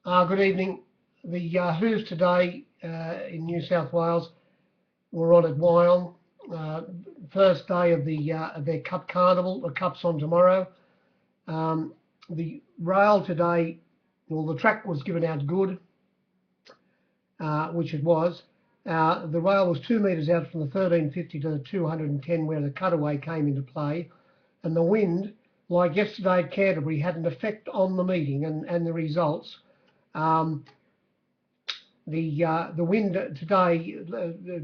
Good evening. The Who's today in New South Wales were on at Wyong. First day of their Cup Carnival. The Cup's on tomorrow. The rail today, well, the track was given out good, which it was. The rail was 2 metres out from the 1350 to the 210 where the cutaway came into play, and the wind, like yesterday at Canterbury, had an effect on the meeting and the results. The wind today,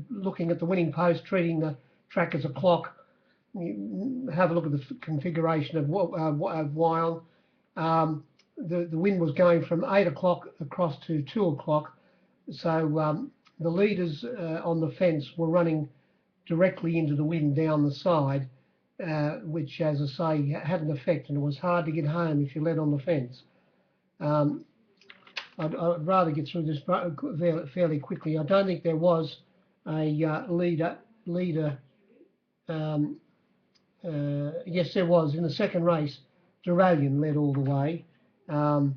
looking at the winning post, treating the track as a clock. You have a look at the configuration of Wyong. The wind was going from 8 o'clock across to 2 o'clock, so the leaders on the fence were running directly into the wind down the side, which, as I say, had an effect, and it was hard to get home if you led on the fence. I'd rather get through this fairly quickly. I don't think there was a leader. Yes, there was. In the second race, Duralian led all the way, and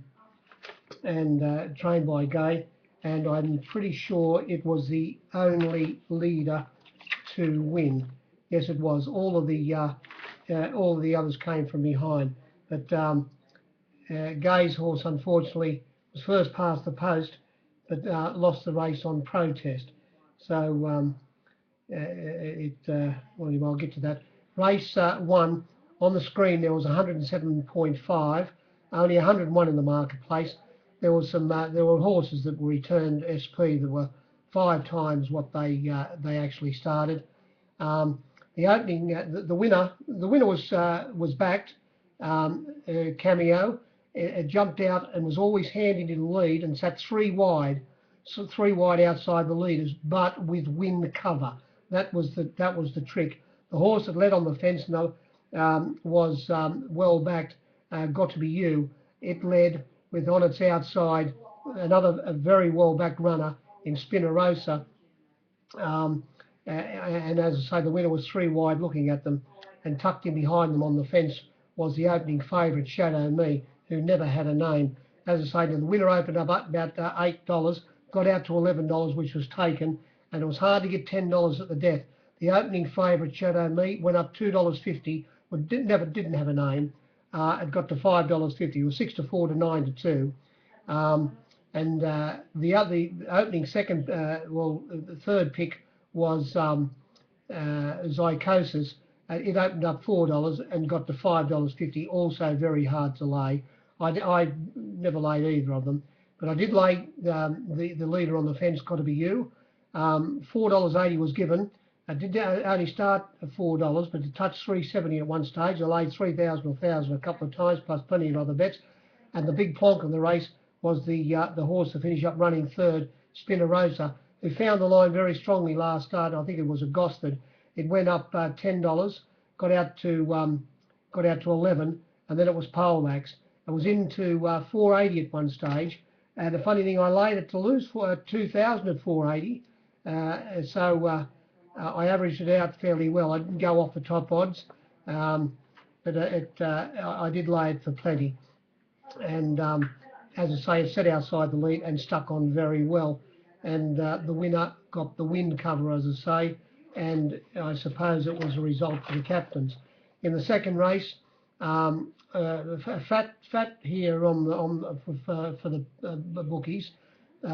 trained by Gay, and I'm pretty sure it was the only leader to win. Yes, it was. All of the others came from behind, but Gay's horse, unfortunately, was first past the post, but lost the race on protest. So well, I'll get to that. Race 1, on the screen there was 107.5, only 101 in the marketplace. There was there were horses that were returned SP that were 5 times what they actually started. The opening, the winner was backed, Cameo. It jumped out and was always handed in the lead and sat 3 wide, so 3 wide outside the leaders, but with wind cover. That was the trick. The horse that led on the fence was well backed, Got to Be You. It led with on its outside a very well backed runner in Spinarosa, and as I say, the winner was 3 wide looking at them, and tucked in behind them on the fence was the opening favourite, Shadow Me, who never had a name. As I say, the winner opened up about $8, got out to $11, which was taken, and it was hard to get $10 at the death. The opening favourite, Shadow Me, went up $2.50, but didn't have a name. It got to $5.50. It was 6 to 4 to 9 to 2. And the opening second, the third pick was Zycosis. It opened up $4 and got to $5.50, also very hard to lay. I never laid either of them, but I did lay the leader on the fence, Got to Be You. $4.80 was given. I did only start at $4, but it touched $3.70 at one stage. I laid 3,000 or 1,000 a couple of times, plus plenty of other bets. And the big plonk of the race was the horse to finish up running third, Spinarosa, who found the line very strongly last start. I think it was a Gosford. It went up $10, got out to 11, and then it was poleaxed. It was into 480 at one stage, and the funny thing, I laid it to lose for 2,000 at 480, so I averaged it out fairly well. I didn't go off the top odds, but I did lay it for plenty, and as I say, it set outside the lead and stuck on very well, and the winner got the wind cover, as I say, and I suppose it was a result for the captains. In the second race, fat here for the bookies,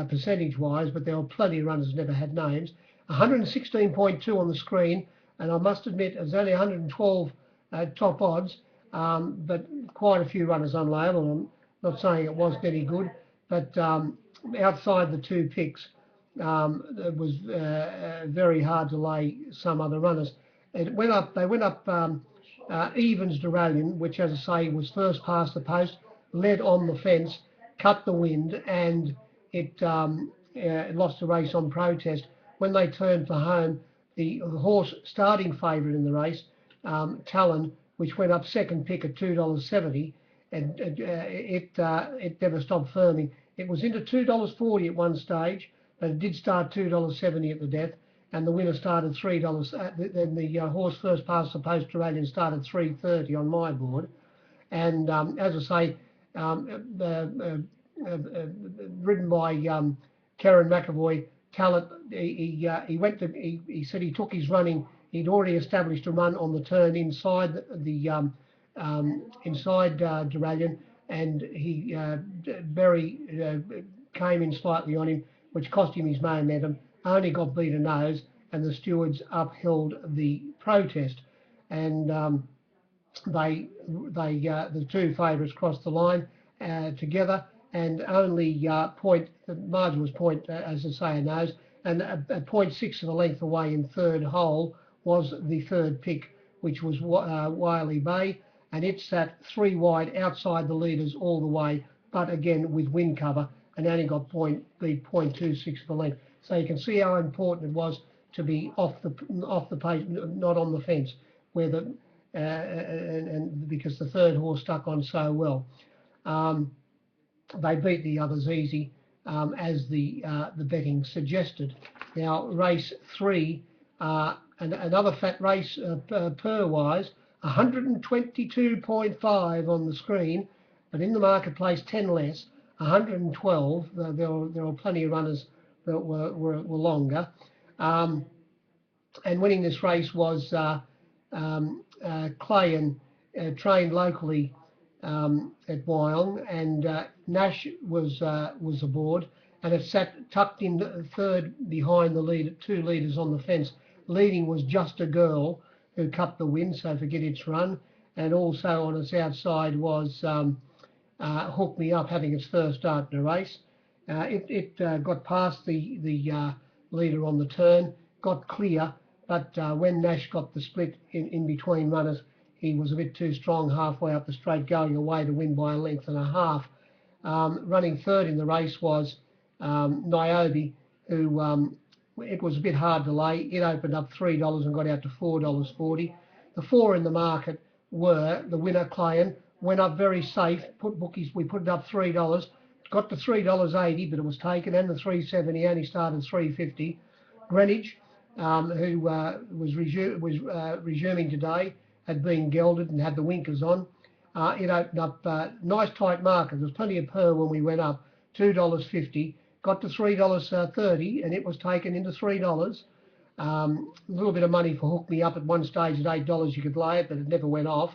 percentage-wise, but there were plenty of runners never had names. 116.2 on the screen, and I must admit it was only 112 top odds, but quite a few runners unlabelled. I'm not saying it wasn't any good, but outside the 2 picks, it was very hard to lay some other runners. They went up Evans Duralian, which, as I say, was first past the post, led on the fence, cut the wind, and it lost the race on protest. When they turned for home, the horse starting favourite in the race, Talon, which went up second pick at $2.70, and it never stopped firming. It was into $2.40 at one stage, but it did start $2.70 at the death, and the winner started $3. Then the horse first past the post, Duralian, started $3.30 on my board, and as I say, ridden by Karen McAvoy. Talent. He went to. He said he took his running. He'd already established a run on the turn inside inside Duralian, and Berry came in slightly on him, which cost him his momentum. Only got beat a nose, and the stewards upheld the protest, and the two favourites crossed the line together, and only the margin was as I say, a nose, and a 0.6 of a length away in third hole was the third pick, which was Wiley Bay, and it sat 3 wide outside the leaders all the way, but again with wind cover, and only got beat 0.26 of a length. So you can see how important it was to be off the page, not on the fence, where the and because the third horse stuck on so well. They beat the others easy, as the betting suggested. Now, race 3, and another fat race per wise, 122.5 on the screen, but in the marketplace 10 less, 112. There were plenty of runners that were longer, and winning this race was Clay, trained locally at Wyong, and Nash was aboard, and it sat tucked in third behind the 2 leaders on the fence. Leading was Just a Girl, who cut the win, so forget its run, and also on its outside was Hook Me Up, having its first start in the race. It got past the leader on the turn, got clear, but when Nash got the split in between runners, he was a bit too strong halfway up the straight, going away to win by a length and a half. Running third in the race was Niobe, who it was a bit hard to lay. It opened up $3 and got out to $4.40. The 4 in the market were the winner, Clayen, went up very safe. We put it up $3, got to $3.80, but it was taken, and the 370 only started 350. Greenwich, who was resuming today, had been gelded and had the winkers on. It opened up nice tight market. There was plenty of per when we went up, $2.50, got to $3.30, and it was taken into $3. A little bit of money for Hook Me Up at one stage at $8 you could lay it, but it never went off.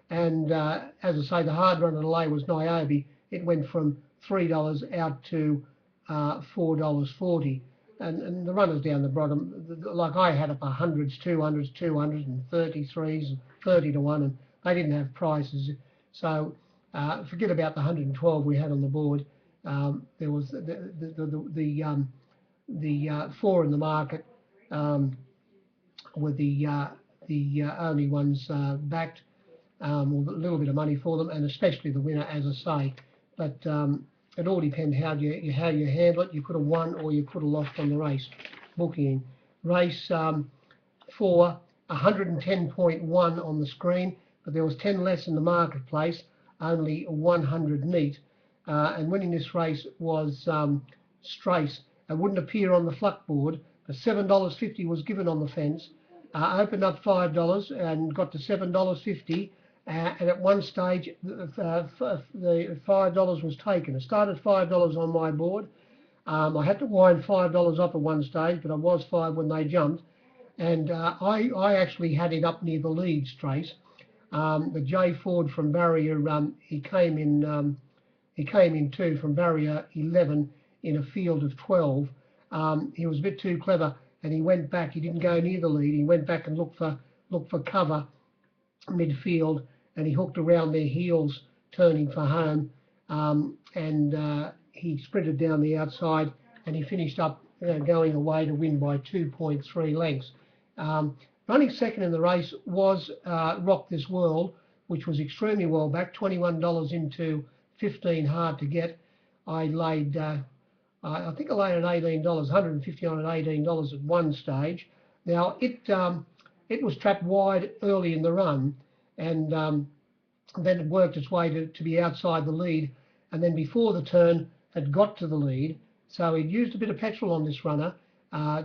And as I say, the hard run of the lay was Niobe. It went from $3 out to $4.40. And the runners down the bottom, like I had up 100s, 200s, 200s, and 33s, and 30 to 1, and they didn't have prices. So forget about the 112 we had on the board. There was the 4 in the market were the only ones backed, with a little bit of money for them, and especially the winner, as I say. But it all depends how you handle it. You could have won or you could have lost on the race booking. Race 4, 110.1 on the screen, but there was 10 less in the marketplace, only 100 neat. And winning this race was Strace. It wouldn't appear on the fluck board, but $7.50 was given on the fence. Opened up $5 and got to $7.50. And at one stage, the $5 was taken. It started $5 on my board. I had to wind $5 up at one stage, but I was 5 when they jumped. And I actually had it up near the lead Strace. The J Ford from barrier, he came in 2 from barrier 11 in a field of 12. He was a bit too clever, and he went back. He didn't go near the lead. He went back and looked for cover midfield, and he hooked around their heels, turning for home. And he sprinted down the outside, and he finished up going away to win by 2.3 lengths. Running second in the race was Rock This World, which was extremely well back, $21 into 15 hard to get. I laid, I think I laid at $18, 150 on at $18 at one stage. Now it was trapped wide early in the run, and then it worked its way to be outside the lead, and then before the turn had got to the lead. So he'd used a bit of petrol on this runner,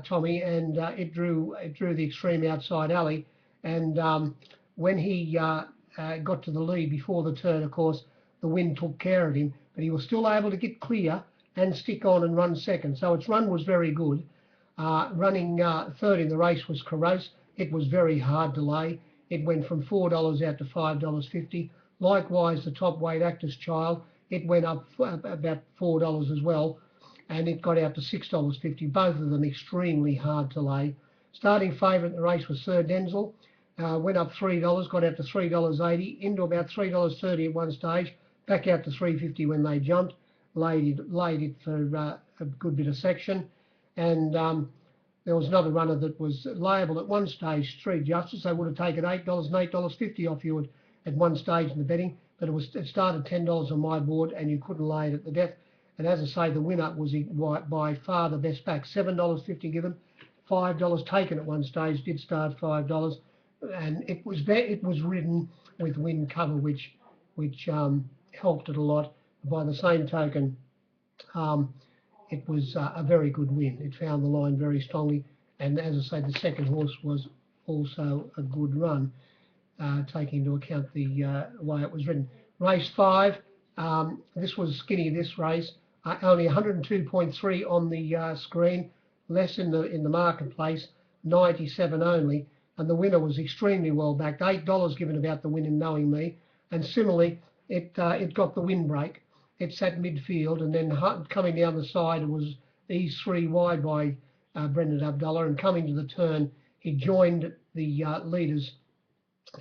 Tommy, and it drew the extreme outside alley. And when he got to the lead before the turn, of course, the wind took care of him. but he was still able to get clear and stick on and run second. So its run was very good. Running third in the race was Carouse. It was very hard to lay. It went from $4 out to $5.50. Likewise, the top weight Actus Child, it went up about $4 as well, and it got out to $6.50. Both of them extremely hard to lay. Starting favourite in the race was Sir Denzel. Went up $3, got out to $3.80, into about $3.30 at one stage, back out to $3.50 when they jumped. Laid it for a good bit of section, and there was another runner that was labelled at one stage Street Justice. They would have taken $8 and $8.50 off you at one stage in the betting, but it started $10 on my board, and you couldn't lay it at the death. And as I say, the winner was by far the best back. $7.50 given, $5 taken at one stage. Did start $5, and it was ridden with wind cover, which helped it a lot. By the same token, it was a very good win. It found the line very strongly, and as I say, the second horse was also a good run, taking into account the way it was ridden. Race 5, this was skinny, this race, only 102.3 on the screen, less in the marketplace, 97 only, and the winner was extremely well backed, $8 given about the win in Knowing Me, and similarly, it got the windbreak. It sat midfield, and then coming down the side, it was eased 3 wide by Brendan Abdullah, and coming to the turn, he joined the leaders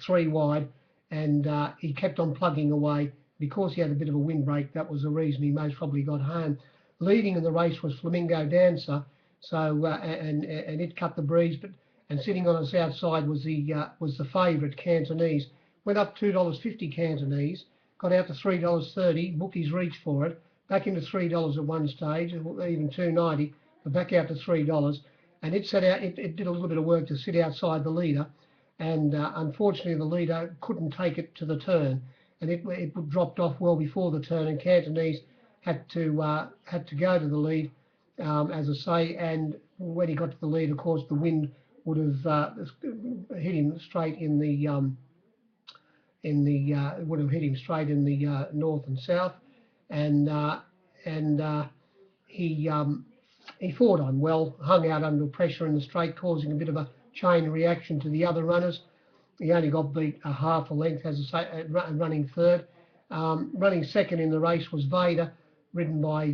3 wide, and he kept on plugging away. Because he had a bit of a windbreak, that was the reason he most probably got home. Leading in the race was Flamingo Dancer, so and it cut the breeze, and sitting on its outside was the favourite Cantonese. Went up $2.50 Cantonese. Got out to $3.30, bookies reached for it, back into $3 at one stage, even $2.90, but back out to $3. And it set out, it did a little bit of work to sit outside the leader, and unfortunately the leader couldn't take it to the turn, and it dropped off well before the turn, and Cantonese had to go to the lead, as I say, and when he got to the lead, of course, the wind would have hit him straight in the would have hit him straight in the north and south, and he fought on well, hung out under pressure in the straight, causing a bit of a chain reaction to the other runners. He only got beat a half a length, as I say, running third. Running second in the race was Vader, ridden by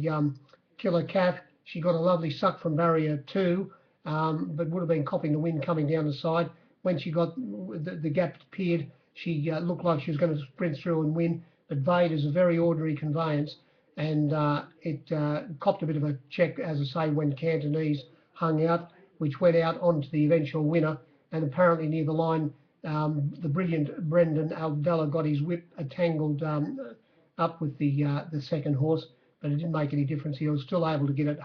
Killer Calf. She got a lovely suck from barrier 2, but would have been copying the wind coming down the side. When she got the gap appeared, she looked like she was going to sprint through and win, but Vader's a very ordinary conveyance, and it copped a bit of a check, as I say, when Cantonese hung out, which went out onto the eventual winner, and apparently near the line, the brilliant Brendan Abdullah got his whip tangled up with the second horse, but it didn't make any difference. He was still able to get it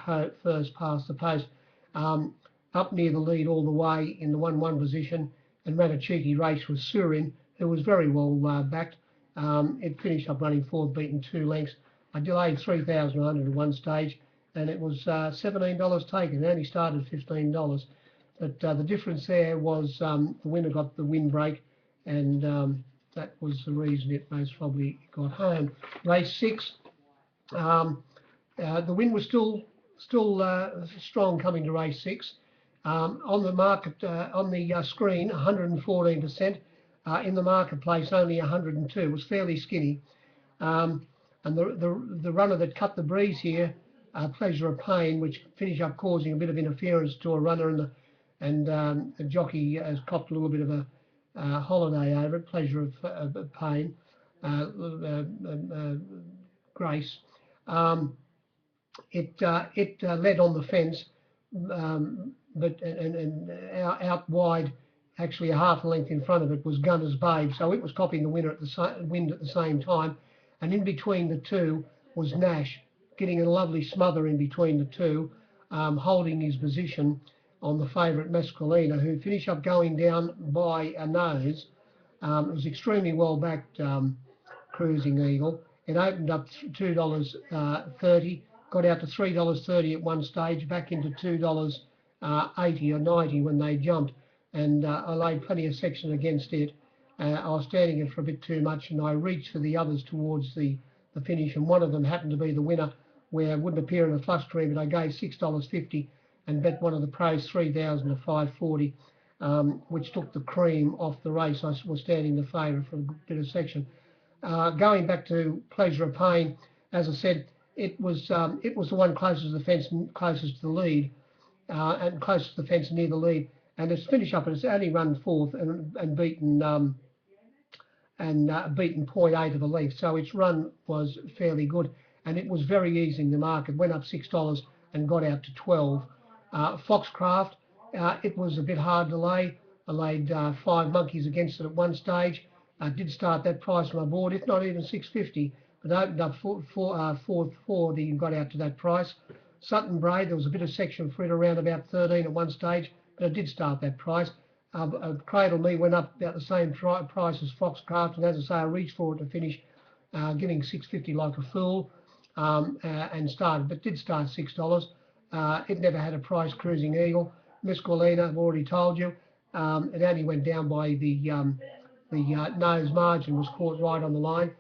first past the post. Up near the lead all the way in the 1-1 position, and ran a cheeky race with Surin, who was very well backed. It finished up running fourth, beaten 2 lengths. I delayed 3,100 at one stage, and it was $17 taken. It only started $15. But the difference there was the winner got the windbreak, and that was the reason it most probably got home. Race 6, the wind was still strong coming to race 6. On the market, on the screen, 114%. In the marketplace, only 102. It was fairly skinny. And the runner that cut the breeze here, Pleasure of Pain, which finished up causing a bit of interference to a runner, and the jockey has copped a little bit of a holiday over it. Pleasure of Pain, Grace. It led on the fence, but out wide, actually a half a length in front of it, was Gunner's Babe. So it was copying the wind at the same time, and in between the two was Nash, getting a lovely smother in between the two, holding his position on the favourite Mescalina, who finished up going down by a nose. It was extremely well backed, Cruising Eagle. It opened up $2.30, got out to $3.30 at one stage, back into $2.80 or 90 when they jumped, and I laid plenty of section against it. I was standing it for a bit too much, and I reached for the others towards the the finish, and one of them happened to be the winner, where it wouldn't appear in the flush screen, but I gave $6.50 and bet one of the pros 3,000 to 540, which took the cream off the race. I was standing the favourite for a good bit of section. Going back to Pleasure of Pain, as I said, it was the one closest to the fence, closest to the lead, and closest to the fence near the lead. And it's finished up, and it's only run fourth and beaten beaten 0.8 of a length. So its run was fairly good, and it was very easy in the market. Went up $6 and got out to 12. Foxcraft, it was a bit hard to lay. I laid 5 monkeys against it at one stage. Did start that price on my board, if not even 650, but opened up 440 and got out to that price. Sutton Braid, there was a bit of section for it around about 13 at one stage, but I did start that price. Cradle Me went up about the same price as Foxcraft, and as I say, I reached for it to finish, getting 650 like a fool, and started, but did start $6. It never had a price cruising eagle. Miss Gorlina, I've already told you, it only went down by the nose margin, was caught right on the line.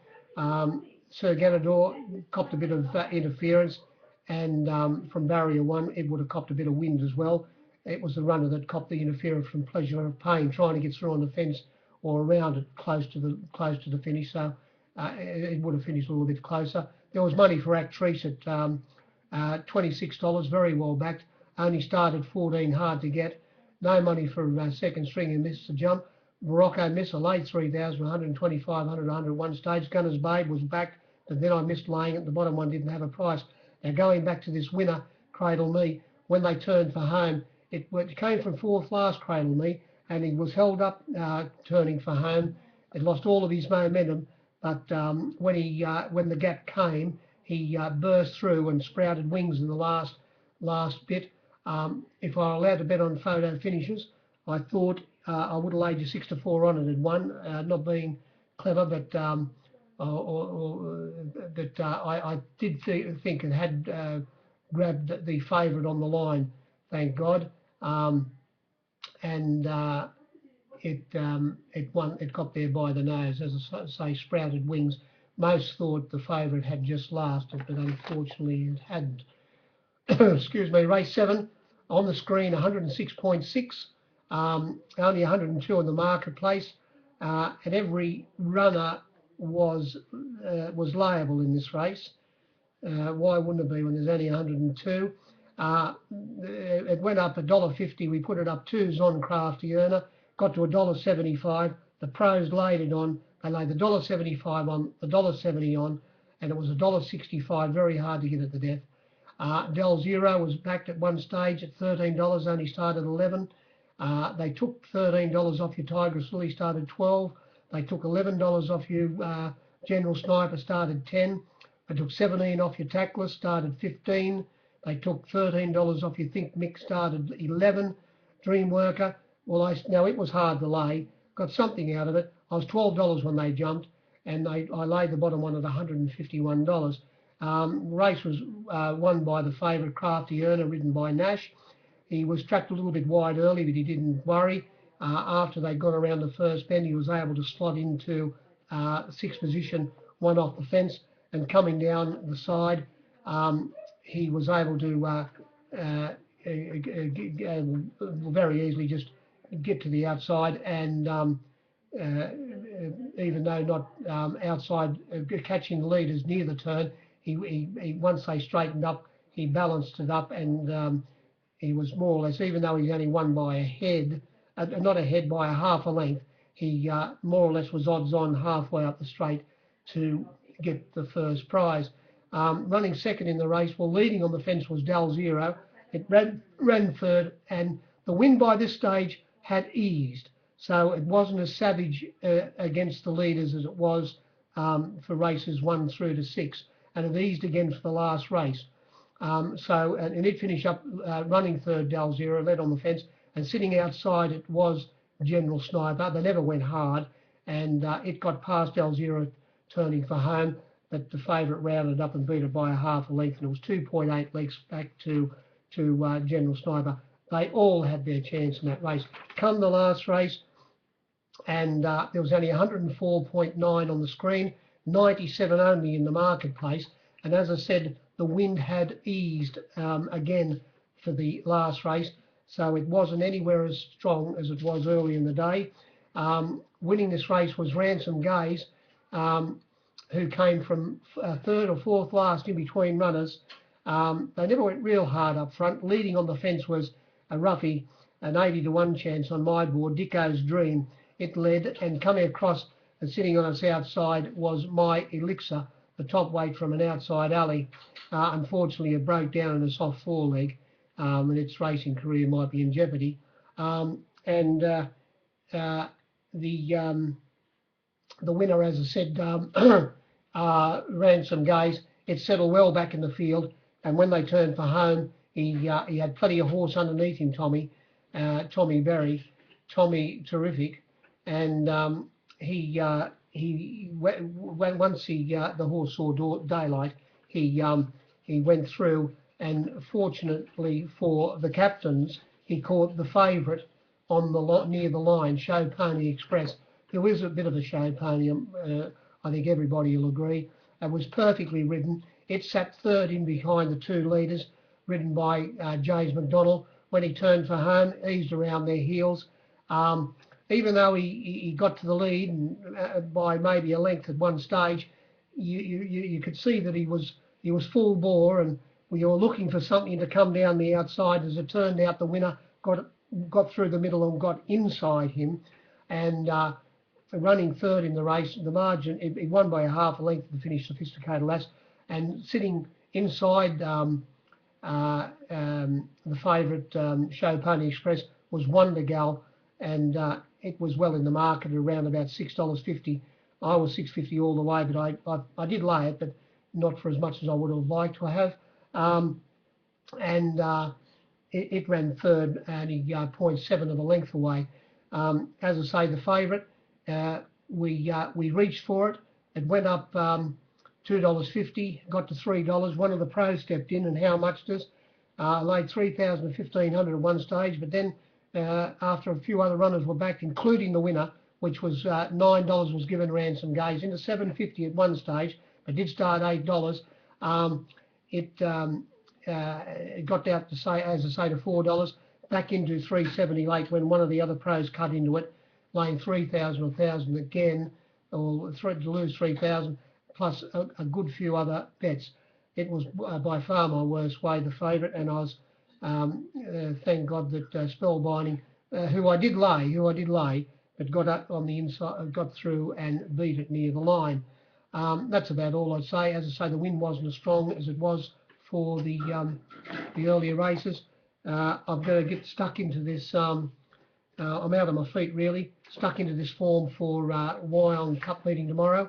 Sir Ganador copped a bit of interference, and from barrier 1, it would have copped a bit of wind as well. It was the runner that copped the interference from Pleasure of Pain, trying to get through on the fence or around it, close to the finish. So it would have finished a little bit closer. There was money for Actrice at $26, very well backed. Only started 14, hard to get. No money for second string and Missed the Jump. Morocco Miss, I laid 3,000, 125, 100, 100 one stage. Gunner's Babe was backed, but then I missed laying it. The bottom one didn't have a price. Now going back to this winner, Cradle Me, when they turned for home, it came from fourth last, Cradle Me, and he was held up turning for home. It lost all of his momentum, but when the gap came, he burst through and sprouted wings in the last bit. If I were allowed to bet on photo finishes, I thought I would have laid you 6 to 4 on it at one, not being clever, but I did think it had grabbed the favourite on the line, thank God, and it won. It got there by the nose, as I say, sprouted wings. Most thought the favourite had just lasted, but unfortunately it hadn't. Excuse me. Race 7 on the screen, 106.6. Only 102 in the marketplace, and every runner was liable in this race. Why wouldn't it be when there's only 102? It went up $1.50. We put it up 2 on Crafty Earner, got to $1.75. The pros laid it on. They laid the $1.75 on, the $1.70 on, and it was $1.65. Very hard to get at the death. Del Zero was backed at one stage at $13, only started 11. They took $13 off your Tigress Lily, started 12. They took $11 off you General Sniper, started 10. They took 17 off your Tackless, started 15. They took $13 off your Think Mix, started 11. Dreamworker, well, now it was hard to lay, got something out of it. I was $12 when they jumped, and I laid the bottom one at $151. Race was won by the favourite Crafty Earner, ridden by Nash. He was tracked a little bit wide early, but he didn't worry. After they got around the first bend, he was able to slot into 6th position, one off the fence, and coming down the side, he was able to very easily just get to the outside, and even though not outside, catching the leaders near the turn, he once they straightened up, he balanced it up, and he was more or less, even though he only won by a head, not a head, by a half a length, he more or less was odds on halfway up the straight to get the first prize. Running second in the race, well, leading on the fence was Del Zero. It ran third, and the win by this stage had eased. So it wasn't as savage against the leaders as it was for races 1 through to 6, and it eased again for the last race. And it finished up running third, Del Zero, led on the fence, and sitting outside it was General Sniper. They never went hard, and it got past Del Zero turning for home, but the favourite rounded up and beat it by a half a length, and it was 2.8 lengths back to General Sniper. They all had their chance in that race. Come the last race, and there was only 104.9 on the screen. 97 only in the marketplace. And as I said, the wind had eased again for the last race, so it wasn't anywhere as strong as it was early in the day. Winning this race was Ransom Gaze, who came from third or fourth last in between runners. They never went real hard up front. Leading on the fence was a roughie, an 80 to 1 chance on my board, Dicko's Dream. It led, and coming across and sitting on its outside was My Elixir, the top weight from an outside alley. Unfortunately, it broke down in a soft foreleg, and its racing career might be in jeopardy. The winner, as I said, Ransom Gaze. It settled well back in the field, and when they turned for home, he had plenty of horse underneath him, Tommy Berry, Tommy Terrific, and once the horse saw daylight, he went through, and fortunately for the captains, he caught the favourite on the near the line, Show Pony Express, who is a bit of a show pony. I think everybody will agree. It was perfectly ridden. It sat third in behind the two leaders, ridden by James McDonald. When he turned for home, eased around their heels. Even though he got to the lead and, by maybe a length at one stage, you could see that he was full bore, and we were looking for something to come down the outside. As it turned out, the winner got through the middle and got inside him, and running third in the race. The margin, he won by a half a length to finish Sophisticated Lass, and sitting inside the favourite Show Pony Express was Wonder Gal, and it was well in the market at around about $6.50. I was $6.50 all the way, but I did lay it, but not for as much as I would have liked to have. It ran third, and he 0.7 of a length away. As I say, the favourite, we reached for it. It went up $2.50, got to $3. One of the pros stepped in, and how much does? Laid 3,000 and 1,500 at one stage, but then after a few other runners were backed, including the winner, which was $9, was given Ransom Gaze into $7.50 at one stage, but did start $8. It got down to, say, as I say, to $4, back into $3.78 when one of the other pros cut into it, laying 3,000 or 1,000 again, or to lose 3,000, plus a good few other bets. It was by far my worst way, the favourite, and I was thank God that Spellbinding, who I did lay, but got up on the inside, got through and beat it near the line. That's about all I'd say. As I say, the wind wasn't as strong as it was for the earlier races. I'm going to get stuck into this. I'm out on my feet really, stuck into this form for Wyong Cup meeting tomorrow.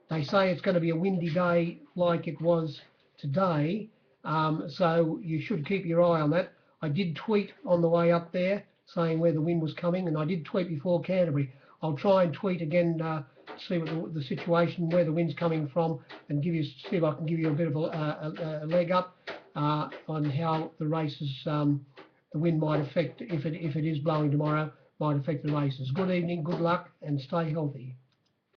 They say it's going to be a windy day like it was today, so you should keep your eye on that. I did tweet on the way up there saying where the wind was coming, and I did tweet before Canterbury. I'll try and tweet again to see what the situation, where the wind's coming from, and see if I can give you a bit of a leg up on how the races, the wind might affect, if it is blowing tomorrow, might affect the races. Good evening, good luck, and stay healthy.